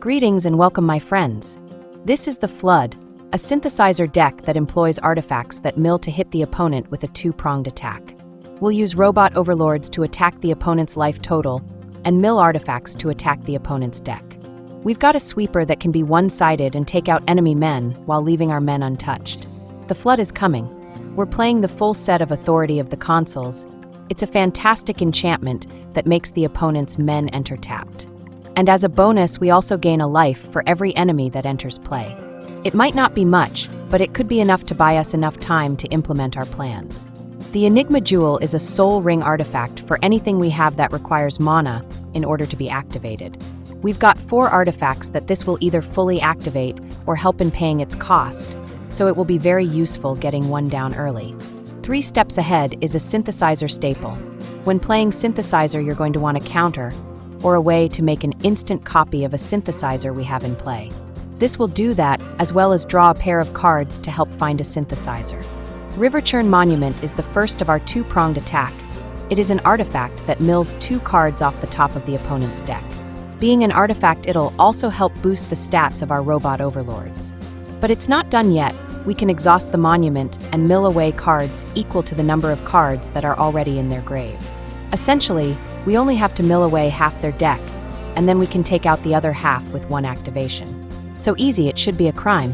Greetings and welcome, my friends. This is the Flood, a synthesizer deck that employs artifacts that mill to hit the opponent with a two-pronged attack. We'll use Robot Overlords to attack the opponent's life total, and mill artifacts to attack the opponent's deck. We've got a sweeper that can be one-sided and take out enemy men while leaving our men untouched. The Flood is coming. We're playing the full set of Authority of the Consuls. It's a fantastic enchantment that makes the opponent's men enter tapped. And as a bonus, we also gain a life for every enemy that enters play. It might not be much, but it could be enough to buy us enough time to implement our plans. The Enigma Jewel is a soul ring artifact for anything we have that requires mana in order to be activated. We've got 4 artifacts that this will either fully activate or help in paying its cost, so it will be very useful getting one down early. 3 steps ahead is a synthesizer staple. When playing synthesizer, you're going to want a counter, or a way to make an instant copy of a synthesizer we have in play. This will do that, as well as draw a pair of cards to help find a synthesizer. Riverchurn Monument is the first of our two-pronged attack. It is an artifact that mills 2 cards off the top of the opponent's deck. Being an artifact, it'll also help boost the stats of our Robot Overlords. But it's not done yet. We can exhaust the monument and mill away cards equal to the number of cards that are already in their grave. Essentially, we only have to mill away half their deck, and then we can take out the other half with 1 activation. So easy it should be a crime.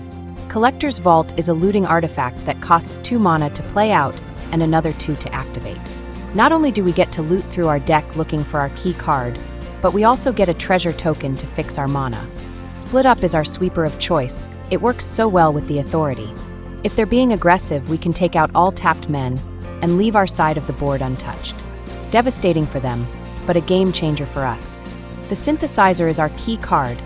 Collector's Vault is a looting artifact that costs 2 mana to play out and another 2 to activate. Not only do we get to loot through our deck looking for our key card, but we also get a treasure token to fix our mana. Split Up is our sweeper of choice. It works so well with the Authority. If they're being aggressive, we can take out all tapped men and leave our side of the board untouched. Devastating for them, but a game changer for us. The synthesizer is our key card.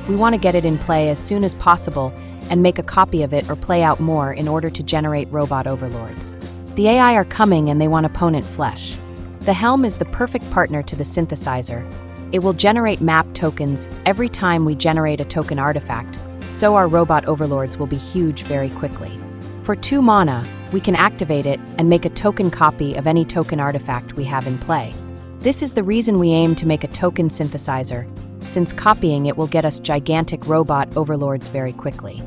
We want to get it in play as soon as possible and make a copy of it or play out more in order to generate Robot Overlords. The AI are coming and they want opponent flesh. The Helm is the perfect partner to the synthesizer. It will generate map tokens every time we generate a token artifact, so our Robot Overlords will be huge very quickly. For 2 mana, we can activate it and make a token copy of any token artifact we have in play. This is the reason we aim to make a token synthesizer, since copying it will get us gigantic Robot Overlords very quickly.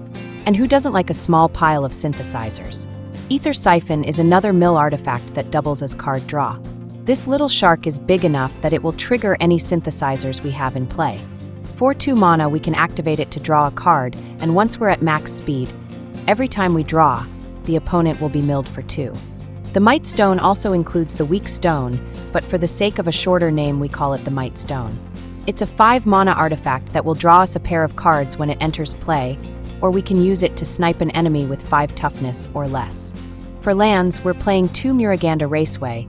And who doesn't like a small pile of synthesizers? Aether Syphon is another mill artifact that doubles as card draw. This little shark is big enough that it will trigger any synthesizers we have in play. For 2 mana, we can activate it to draw a card, and once we're at max speed, every time we draw, the opponent will be milled for 2. The Mightstone also includes the Weakstone, but for the sake of a shorter name, we call it the Mightstone. It's a 5 mana artifact that will draw us a pair of cards when it enters play, or we can use it to snipe an enemy with 5 toughness or less. For lands, we're playing 2 Muraganda Raceway,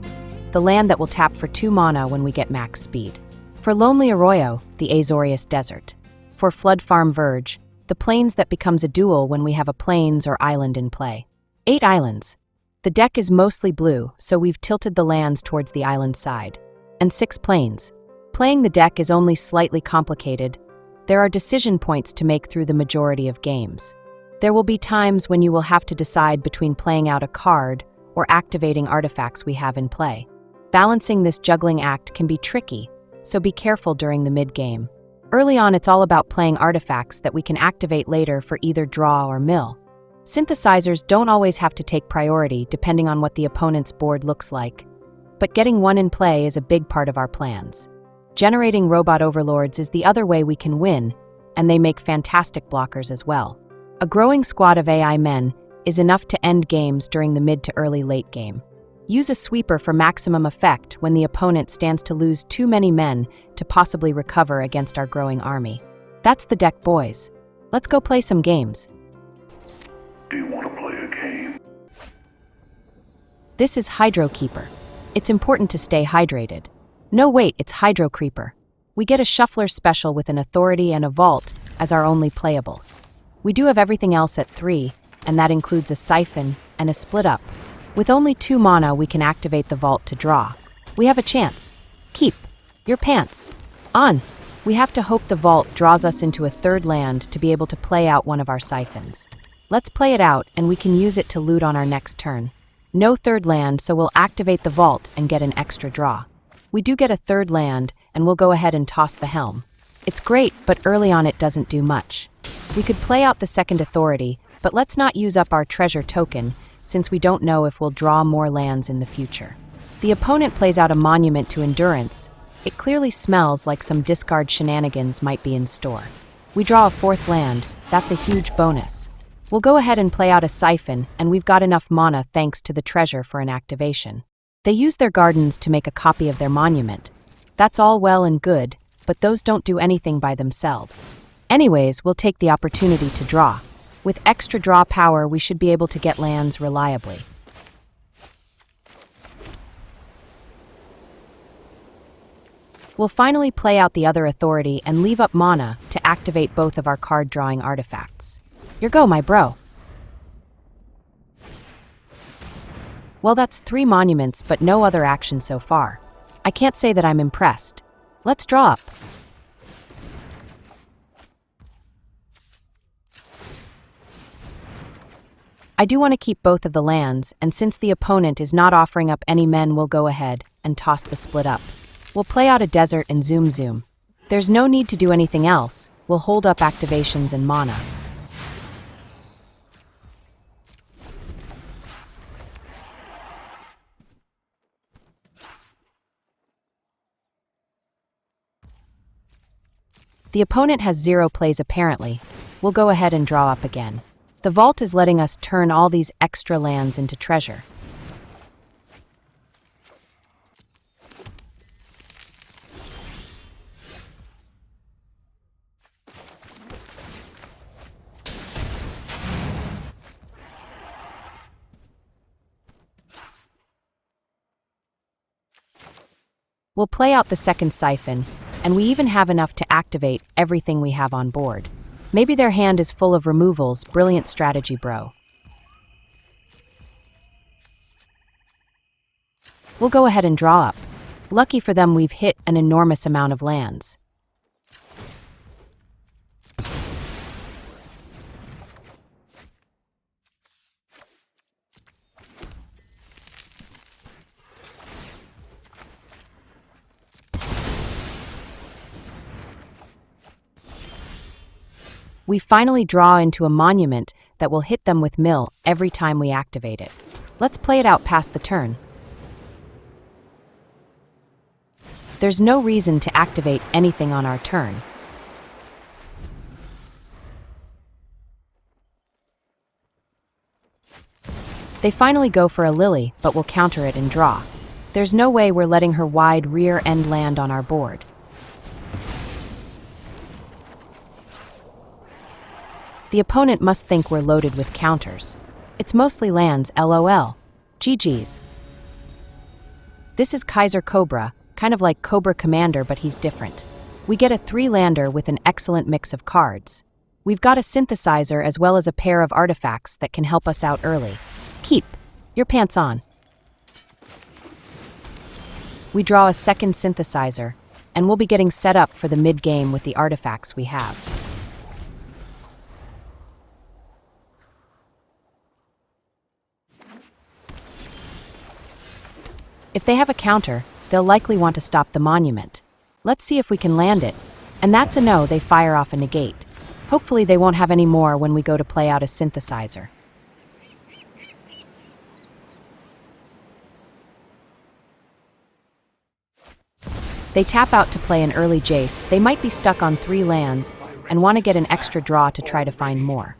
the land that will tap for 2 mana when we get max speed. For Lonely Arroyo, the Azorius Desert. For Floodfarm Verge, the plains that becomes a duel when we have a plains or island in play. 8 islands. The deck is mostly blue, so we've tilted the lands towards the island side. And 6 plains. Playing the deck is only slightly complicated. There are decision points to make through the majority of games. There will be times when you will have to decide between playing out a card or activating artifacts we have in play. Balancing this juggling act can be tricky, so be careful during the mid-game. Early on, it's all about playing artifacts that we can activate later for either draw or mill. Synthesizers don't always have to take priority depending on what the opponent's board looks like, but getting one in play is a big part of our plans. Generating Robot Overlords is the other way we can win, and they make fantastic blockers as well. A growing squad of AI men is enough to end games during the mid to early late game. Use a sweeper for maximum effect when the opponent stands to lose too many men to possibly recover against our growing army. That's the deck, boys. Let's go play some games. Do you want to play a game? This is HydroKreeper. It's important to stay hydrated. No, wait, it's HydroKreeper. We get a shuffler special with an Authority and a Vault as our only playables. We do have everything else at 3, and that includes a Syphon and a Split Up. With only 2 mana, we can activate the Vault to draw. We have a chance. Keep your pants on. We have to hope the Vault draws us into a 3rd land to be able to play out one of our Syphons. Let's play it out, and we can use it to loot on our next turn. No 3rd land, so we'll activate the Vault and get an extra draw. We do get a 3rd land, and we'll go ahead and toss the Helm. It's great, but early on it doesn't do much. We could play out the second authority, but let's not use up our treasure token, since we don't know if we'll draw more lands in the future. The opponent plays out a monument to endurance. It clearly smells like some discard shenanigans might be in store. We draw a fourth land. That's a huge bonus. We'll go ahead and play out a Syphon, and we've got enough mana thanks to the treasure for an activation. They use their gardens to make a copy of their monument. That's all well and good, but those don't do anything by themselves. Anyways, we'll take the opportunity to draw. With extra draw power, we should be able to get lands reliably. We'll finally play out the other authority and leave up mana to activate both of our card-drawing artifacts. Your go, my bro. Well, that's 3 monuments, but no other action so far. I can't say that I'm impressed. Let's draw up. I do want to keep both of the lands, and since the opponent is not offering up any men, we'll go ahead and toss the split up. We'll play out a desert and zoom. There's no need to do anything else. We'll hold up activations and mana. The opponent has 0 plays apparently. We'll go ahead and draw up again. The vault is letting us turn all these extra lands into treasure. We'll play out the second Syphon, and we even have enough to activate everything we have on board. Maybe their hand is full of removals. Brilliant strategy, bro. We'll go ahead and draw up. Lucky for them, we've hit an enormous amount of lands. We finally draw into a monument that will hit them with mill every time we activate it. Let's play it out past the turn. There's no reason to activate anything on our turn. They finally go for a lily, but we'll counter it and draw. There's no way we're letting her wide rear end land on our board. The opponent must think we're loaded with counters. It's mostly lands, lol. GG's. This is KaiserKobra, kind of like Cobra Commander, but he's different. We get a 3-lander with an excellent mix of cards. We've got a synthesizer as well as a pair of artifacts that can help us out early. Keep your pants on. We draw a second synthesizer, and we'll be getting set up for the mid-game with the artifacts we have. If they have a counter, they'll likely want to stop the monument. Let's see if we can land it. And that's a no, they fire off a negate. Hopefully they won't have any more when we go to play out a synthesizer. They tap out to play an early Jace. They might be stuck on 3 lands and want to get an extra draw to try to find more.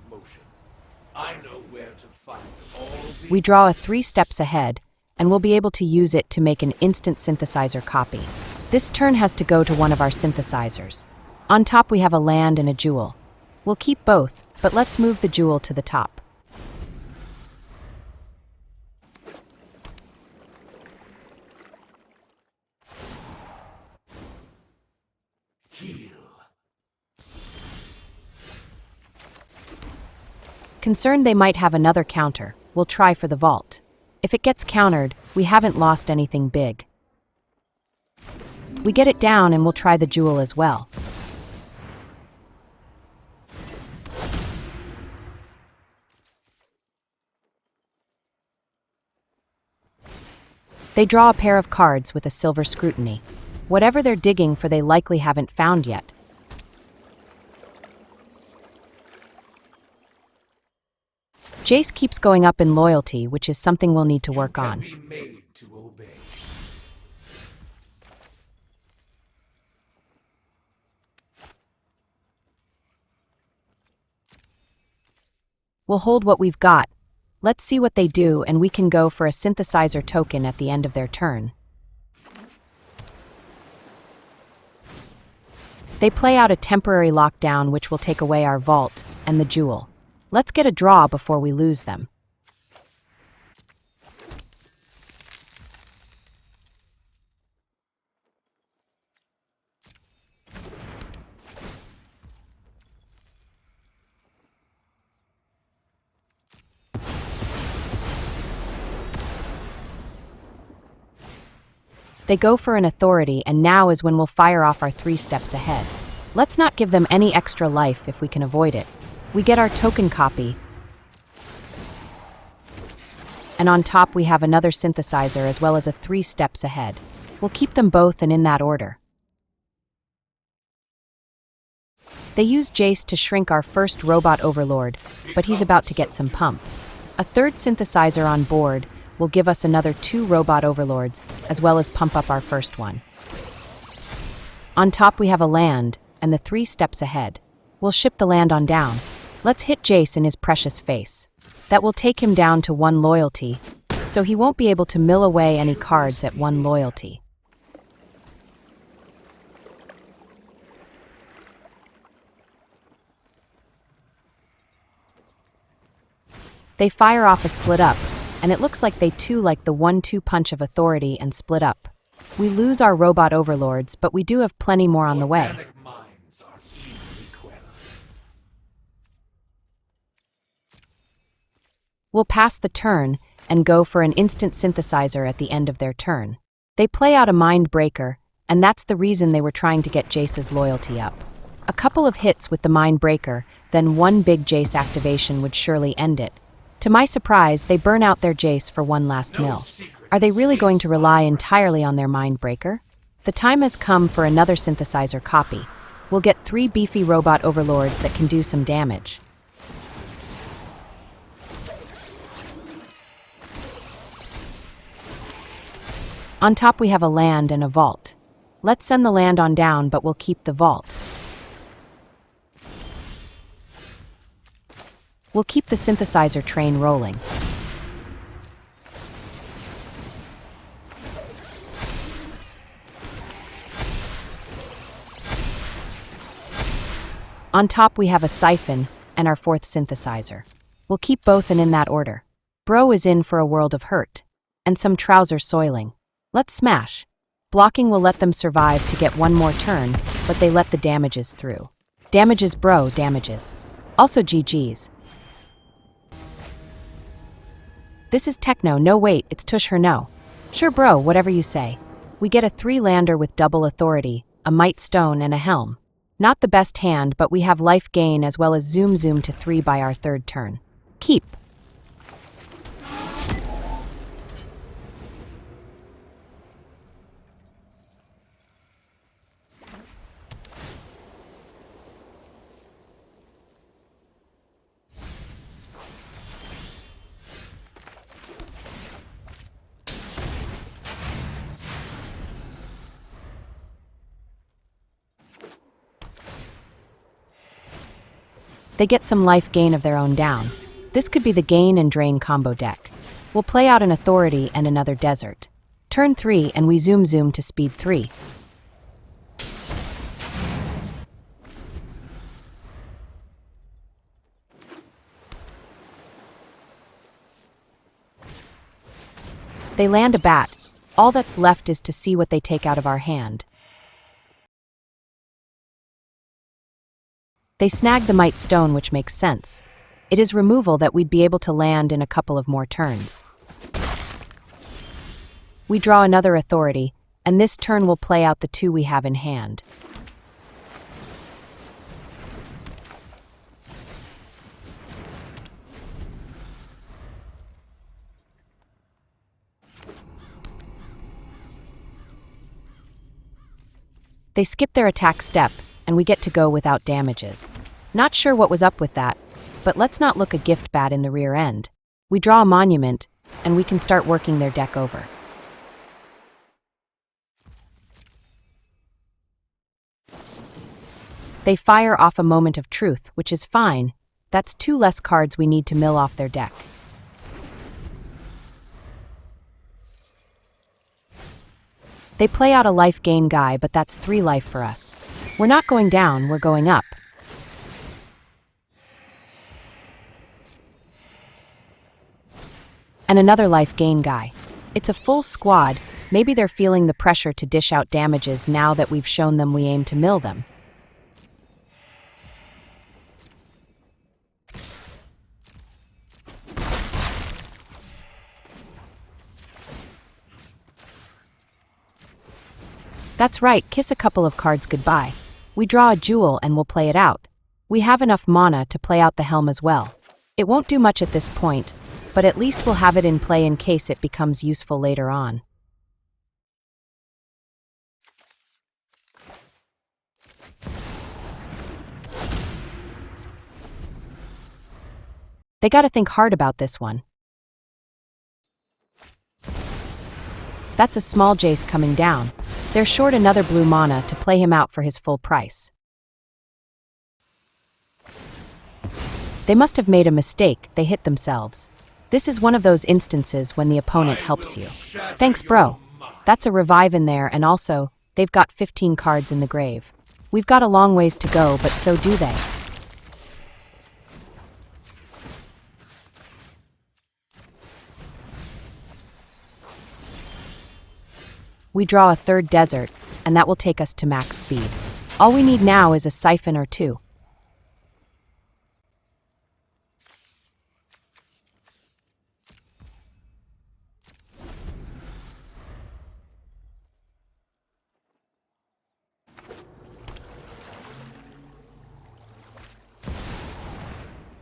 We draw a 3 steps ahead, and we'll be able to use it to make an instant synthesizer copy. This turn has to go to one of our synthesizers. On top we have a land and a jewel. We'll keep both, but let's move the jewel to the top. Concerned they might have another counter, we'll try for the vault. If it gets countered, we haven't lost anything big. We get it down and we'll try the jewel as well. They draw a pair of cards with a silver scrutiny. Whatever they're digging for they likely haven't found yet. Jace keeps going up in loyalty, which is something we'll need to work on. Be made to obey. We'll hold what we've got. Let's see what they do, and we can go for a synthesizer token at the end of their turn. They play out a temporary lockdown, which will take away our vault and the jewel. Let's get a draw before we lose them. They go for an authority, and now is when we'll fire off our 3 steps ahead. Let's not give them any extra life if we can avoid it. We get our token copy, and on top we have another synthesizer as well as a 3 steps ahead. We'll keep them both and in that order. They use Jace to shrink our first Robot Overlord, but he's about to get some pump. A 3rd synthesizer on board will give us another 2 Robot Overlords, as well as pump up our first one. On top we have a land, and the 3 steps ahead. We'll ship the land on down. Let's hit Jace in his precious face. That will take him down to 1 loyalty, so he won't be able to mill away any cards at 1 loyalty. They fire off a split up, and it looks like they too like the 1-2 punch of authority and split up. We lose our Robot Overlords, but we do have plenty more on the way. Organic minds are easily quelled. We'll pass the turn and go for an instant synthesizer at the end of their turn. They play out a Mind Breaker, and that's the reason they were trying to get Jace's loyalty up. A couple of hits with the Mind Breaker, then 1 big Jace activation would surely end it. To my surprise, they burn out their Jace for 1 last mill. Are they really going to rely entirely on their Mind Breaker? The time has come for another synthesizer copy. We'll get 3 beefy Robot Overlords that can do some damage. On top we have a land and a vault. Let's send the land on down, but we'll keep the vault. We'll keep the synthesizer train rolling. On top we have a Syphon and our 4th synthesizer. We'll keep both and in that order. Bro is in for a world of hurt, and some trouser soiling. Let's smash. Blocking will let them survive to get 1 more turn, but they let the damages through. Damages bro, damages. Also GG's. This is Tscherno, no wait, it's Tscherno. Sure bro, whatever you say. We get a 3-lander with double authority, a Mightstone and a Helm. Not the best hand, but we have life gain as well as zoom to 3 by our 3rd turn. Keep. They get some life gain of their own down. This could be the gain and drain combo deck. We'll play out an authority and another desert. Turn 3 and we zoom to speed 3. They land a bat. All that's left is to see what they take out of our hand. They snag the Mightstone, which makes sense. It is removal that we'd be able to land in a couple of more turns. We draw another authority, and this turn will play out the 2 we have in hand. They skip their attack step, and we get to go without damages. Not sure what was up with that. But let's not look a gift bad in the rear end. We draw a monument, and we can start working their deck over. They fire off a Moment of Truth, which is fine. That's 2 less cards we need to mill off their deck. They play out a life gain guy, but that's 3 life for us. We're not going down, we're going up. And another life gain guy. It's a full squad. Maybe they're feeling the pressure to dish out damages now that we've shown them we aim to mill them. That's right, kiss a couple of cards goodbye. We draw a jewel and we'll play it out. We have enough mana to play out the helm as well. It won't do much at this point, but at least we'll have it in play in case it becomes useful later on. They gotta think hard about this one. That's a small Jace coming down. They're short another blue mana to play him out for his full price. They must have made a mistake, they hit themselves. This is one of those instances when the opponent helps you. Thanks, bro. That's a revive in there, and also, they've got 15 cards in the grave. We've got a long ways to go, but so do they. We draw a 3rd desert, and that will take us to max speed. All we need now is a Syphon or 2.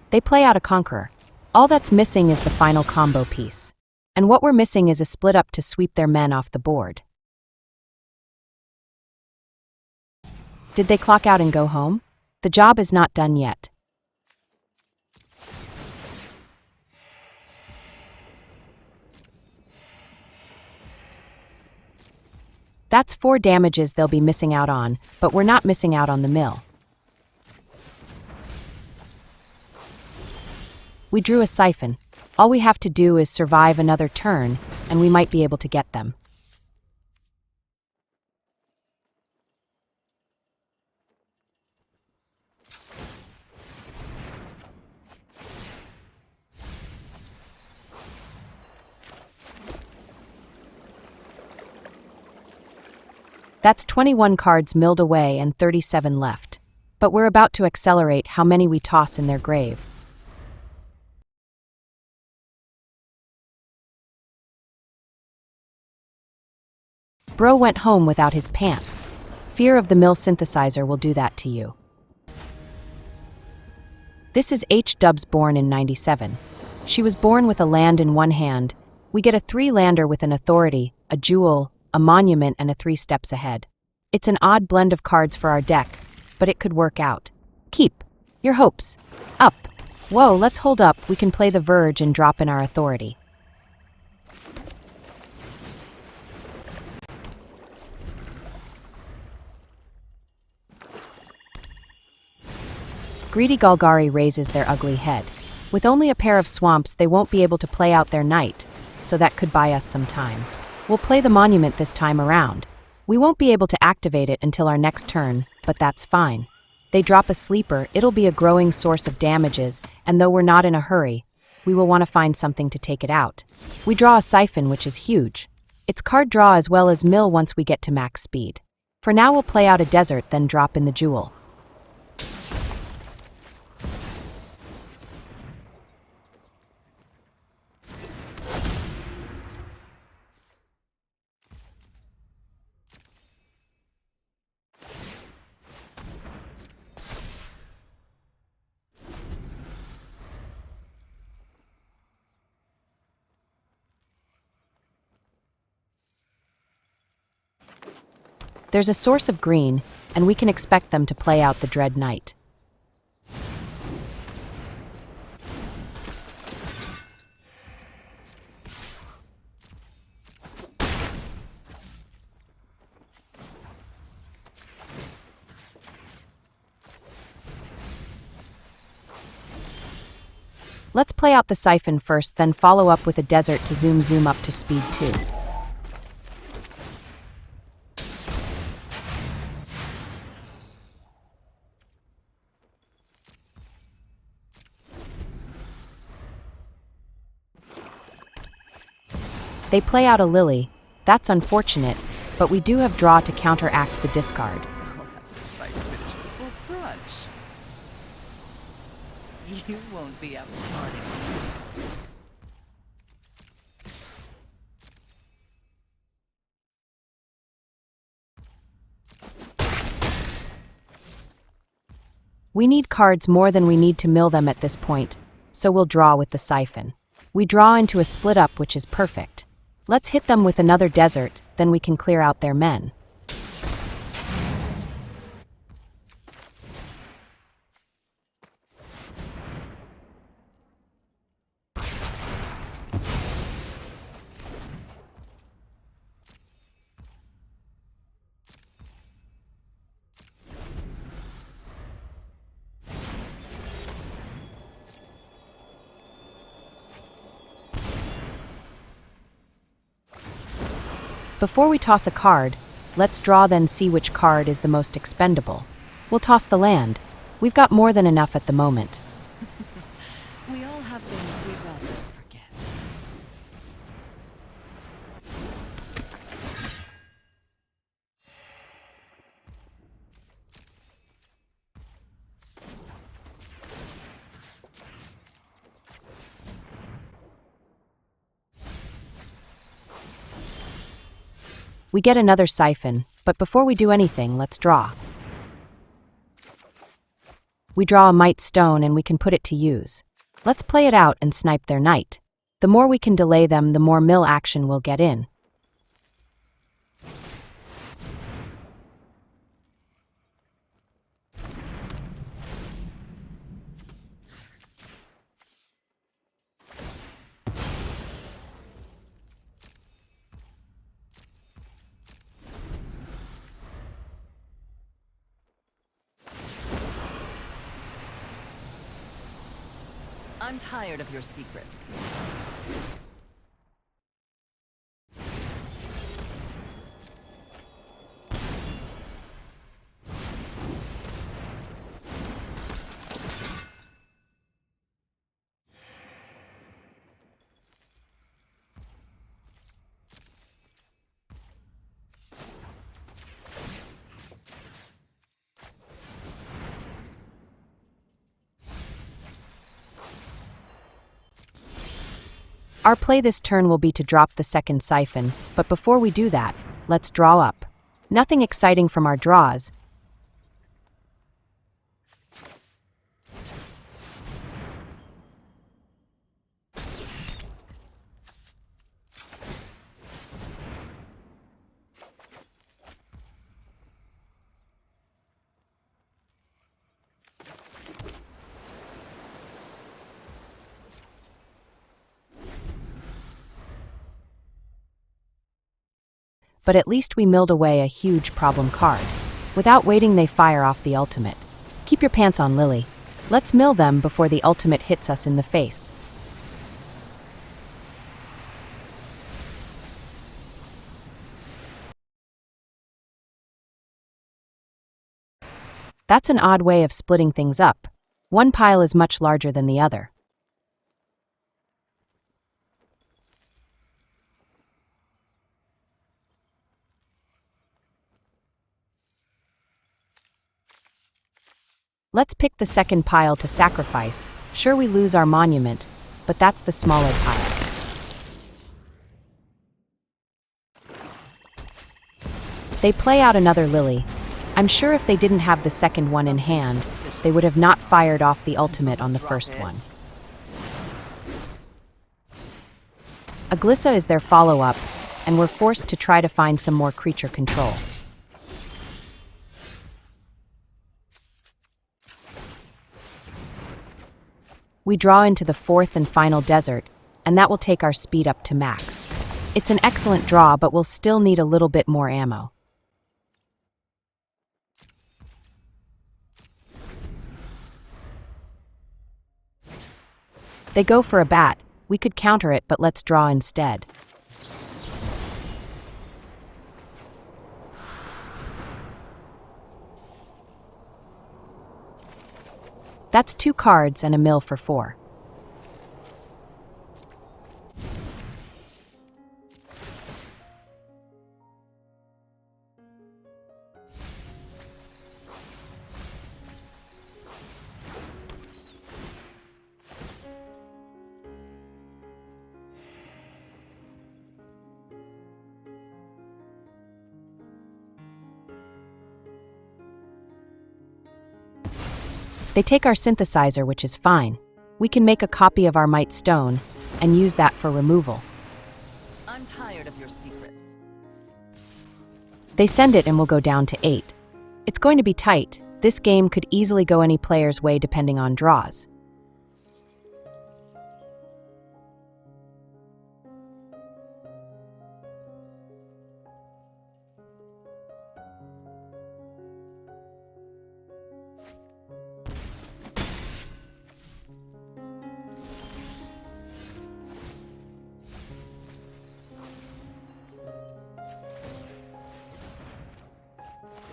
They play out a Conqueror. All that's missing is the final combo piece. And what we're missing is a split up to sweep their men off the board. Did they clock out and go home? The job is not done yet. That's 4 damages they'll be missing out on, but we're not missing out on the mill. We drew a Syphon. All we have to do is survive another turn, and we might be able to get them. That's 21 cards milled away and 37 left. But we're about to accelerate how many we toss in their grave. Bro went home without his pants. Fear of the mill synthesizer will do that to you. This is Hdub's born in 97. She was born with a land in one hand. We get a 3-lander with an authority, a jewel, a monument, and a 3 steps ahead. It's an odd blend of cards for our deck, but it could work out. Keep your hopes up. Whoa, let's hold up. We can play the Verge and drop in our authority. Greedy Golgari raises their ugly head. With only a pair of swamps, they won't be able to play out their knight, so that could buy us some time. We'll play the monument this time around. We won't be able to activate it until our next turn, but that's fine. They drop a sleeper, it'll be a growing source of damages, and though we're not in a hurry, we will want to find something to take it out. We draw a Syphon, which is huge. It's card draw as well as mill once we get to max speed. For now we'll play out a desert, then drop in the jewel. There's a source of green, and we can expect them to play out the Dread Knight. play out the Syphon first, then follow up with a desert to zoom up to speed 2. They play out a Lily. That's unfortunate, but we do have draw to counteract the discard. I'll have this fight finished before brunch. You won't be outsmarting me. We need cards more than we need to mill them at this point, so we'll draw with the Syphon. We draw into a split up, which is perfect. Let's hit them with another desert, then we can clear out their men. Before we toss a card, let's draw then see which card is the most expendable. We'll toss the land. We've got more than enough at the moment. We all have things we'd rather forget. We get another Syphon, but before we do anything, let's draw. We draw a Mightstone and we can put it to use. Let's play it out and snipe their knight. The more we can delay them, the more mill action we'll get in. I'm tired of your secrets. Our play this turn will be to drop the second Syphon, but before we do that, let's draw up. Nothing exciting from our draws. But at least we milled away a huge problem card. Without waiting, they fire off the ultimate. Keep your pants on, Lily. Let's mill them before the ultimate hits us in the face. That's an odd way of splitting things up. One pile is much larger than the other. Let's pick the second pile to sacrifice. Sure, we lose our monument, but that's the smaller pile. They play out another Lily. I'm sure if they didn't have the second one in hand, they would have not fired off the ultimate on the first one. Aglissa is their follow-up, and we're forced to try to find some more creature control. We draw into the fourth and final desert, and that will take our speed up to max. It's an excellent draw, but we'll still need a little bit more ammo. They go for a bat. We could counter it, but let's draw instead. That's 2 cards and a mill for 4. They take our synthesizer, which is fine. We can make a copy of our Mightstone and use that for removal. I'm tired of your secrets. They send it and we'll go down to 8. It's going to be tight. This game could easily go any player's way depending on draws.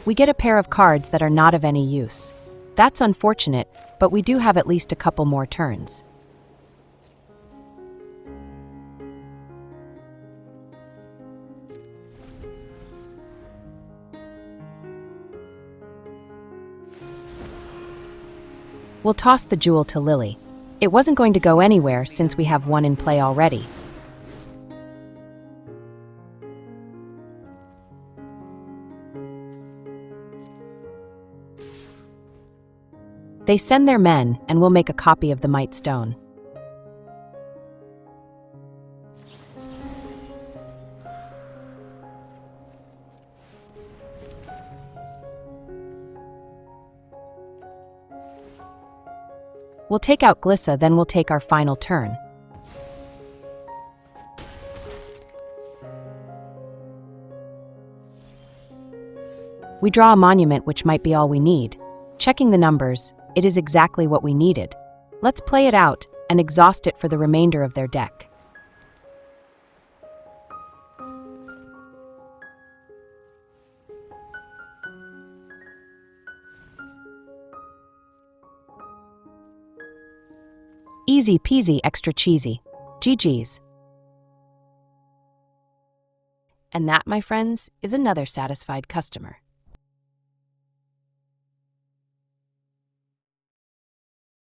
We get a pair of cards that are not of any use. That's unfortunate, but we do have at least a couple more turns. We'll toss the jewel to Lily. It wasn't going to go anywhere since we have one in play already. They send their men, and we'll make a copy of the Mightstone. We'll take out Glissa, then we'll take our final turn. We draw a monument, which might be all we need. Checking the numbers, it is exactly what we needed. Let's play it out and exhaust it for the remainder of their deck. Easy peasy, extra cheesy. GG's. And that, my friends, is another satisfied customer.